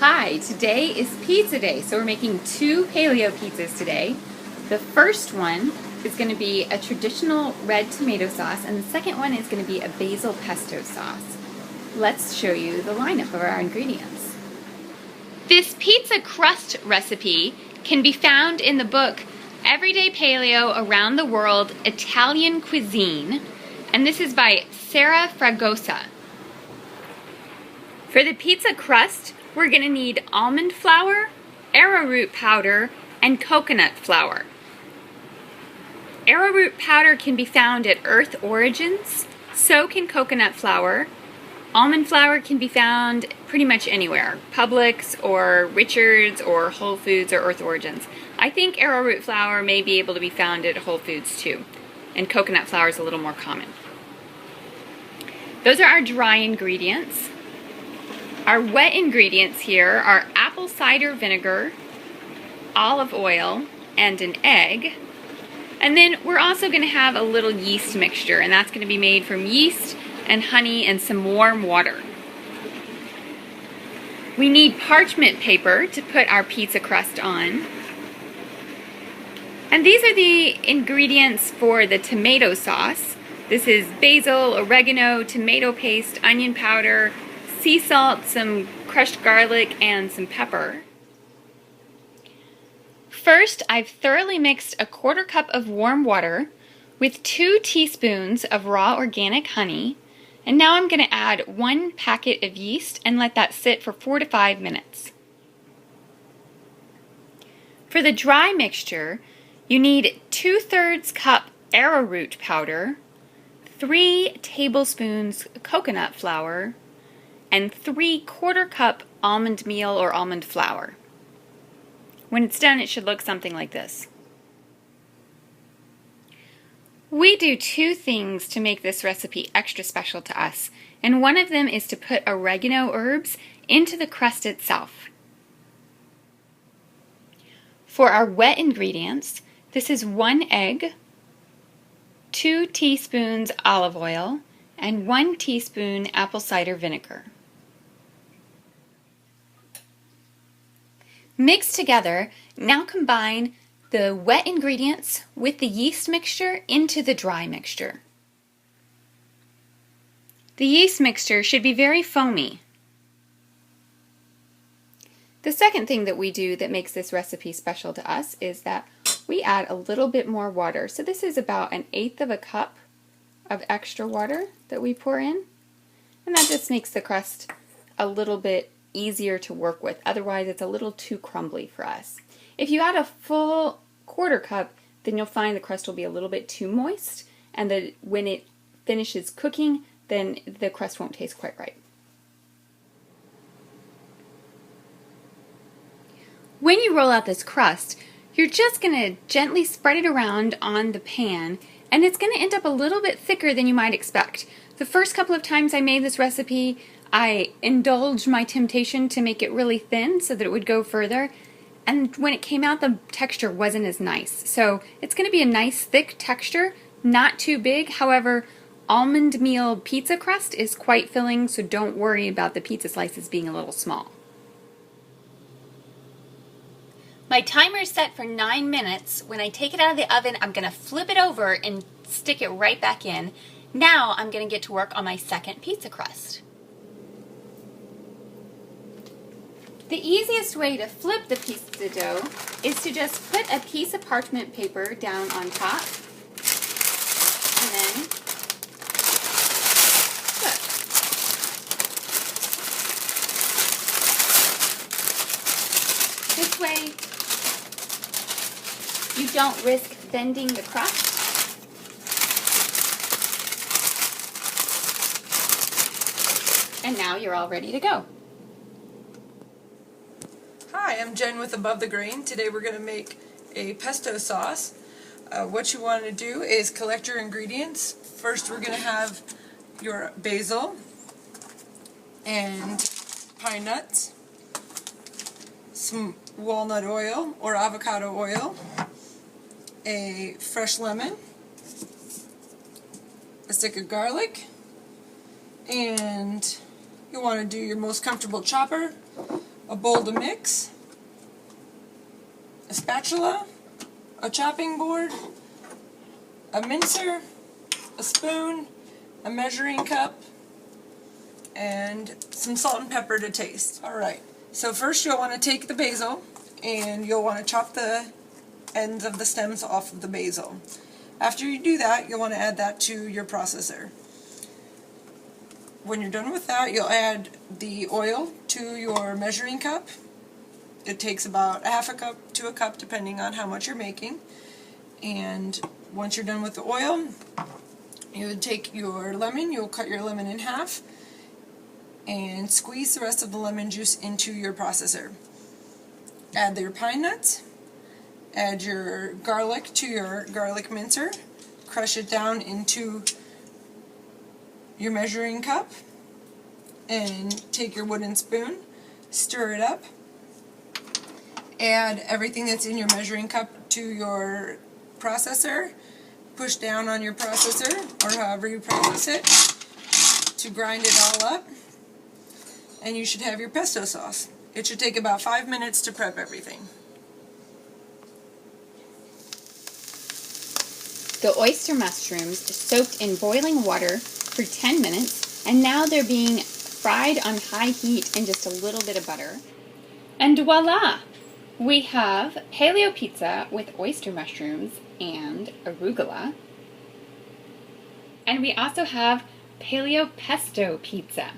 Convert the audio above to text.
Hi, today is pizza day, so we're making two paleo pizzas today. The first one is going to be a traditional red tomato sauce, and the second one is going to be a basil pesto sauce. Let's show you the lineup of our ingredients. This pizza crust recipe can be found in the book Everyday Paleo Around the World Italian Cuisine, and this is by Sarah Fragosa. For the pizza crust, we're going to need almond flour, arrowroot powder, and coconut flour. Arrowroot powder can be found at Earth Origins, so can coconut flour. Almond flour can be found pretty much anywhere, Publix or Richards or Whole Foods or Earth Origins. I think arrowroot flour may be able to be found at Whole Foods too, and coconut flour is a little more common. Those are our dry ingredients. Our wet ingredients here are apple cider vinegar, olive oil, and an egg. And then we're also going to have a little yeast mixture, and that's going to be made from yeast and honey and some warm water. We need parchment paper to put our pizza crust on. And these are the ingredients for the tomato sauce. This is basil, oregano, tomato paste, onion powder, sea salt, some crushed garlic, and some pepper. First, I've thoroughly mixed a 1/4 cup of warm water with 2 teaspoons of raw organic honey, and now I'm going to add 1 packet of yeast and let that sit for 4 to 5 minutes. For the dry mixture, you need 2/3 cup arrowroot powder, 3 tablespoons coconut flour, and 3/4 cup almond meal or almond flour. When it's done, it should look something like this. We do 2 things to make this recipe extra special to us, and one of them is to put oregano herbs into the crust itself. For our wet ingredients, this is 1 egg, 2 teaspoons olive oil, and 1 teaspoon apple cider vinegar. Mix together, now combine the wet ingredients with the yeast mixture into the dry mixture. The yeast mixture should be very foamy. The second thing that we do that makes this recipe special to us is that we add a little bit more water. So this is about 1/8 of a cup of extra water that we pour in, and that just makes the crust a little bit easier to work with. Otherwise, it's a little too crumbly for us. If you add a full 1/4 cup, then you'll find the crust will be a little bit too moist, and that when it finishes cooking, then the crust won't taste quite right. When you roll out this crust, you're just going to gently spread it around on the pan, and it's going to end up a little bit thicker than you might expect. The first couple of times I made this recipe, I indulged my temptation to make it really thin so that it would go further, and when it came out the texture wasn't as nice. So it's going to be a nice thick texture, not too big. However, almond meal pizza crust is quite filling, so don't worry about the pizza slices being a little small. My timer is set for 9 minutes. When I take it out of the oven, I'm going to flip it over and stick it right back in. Now I'm going to get to work on my second pizza crust. The easiest way to flip the pizza dough is to just put a piece of parchment paper down on top, and then flip. This way you don't risk bending the crust. And now you're all ready to go. Hi, I'm Jen with Above the Grain. Today we're going to make a pesto sauce. What you want to do is collect your ingredients. First we're going to have your basil and pine nuts, some walnut oil or avocado oil, a fresh lemon, a stick of garlic, and you want to do your most comfortable chopper a bowl to mix, a spatula, a chopping board, a mincer, a spoon, a measuring cup, and some salt and pepper to taste. Alright, so first you'll want to take the basil and you'll want to chop the ends of the stems off of the basil. After you do that, you'll want to add that to your processor. When you're done with that, you'll add the oil to your measuring cup. It takes about a half a cup to a cup depending on how much you're making. And once you're done with the oil, you would take your lemon, you'll cut your lemon in half and squeeze the rest of the lemon juice into your processor. Add your pine nuts, add your garlic to your garlic mincer, crush it down into your measuring cup, and take your wooden spoon, stir it up, add everything that's in your measuring cup to your processor, push down on your processor, or however you process it, to grind it all up, and you should have your pesto sauce. It should take about 5 minutes to prep everything. The oyster mushrooms soaked in boiling water for 10 minutes, and now they're being fried on high heat in just a little bit of butter. And voila! We have paleo pizza with oyster mushrooms and arugula. And we also have paleo pesto pizza.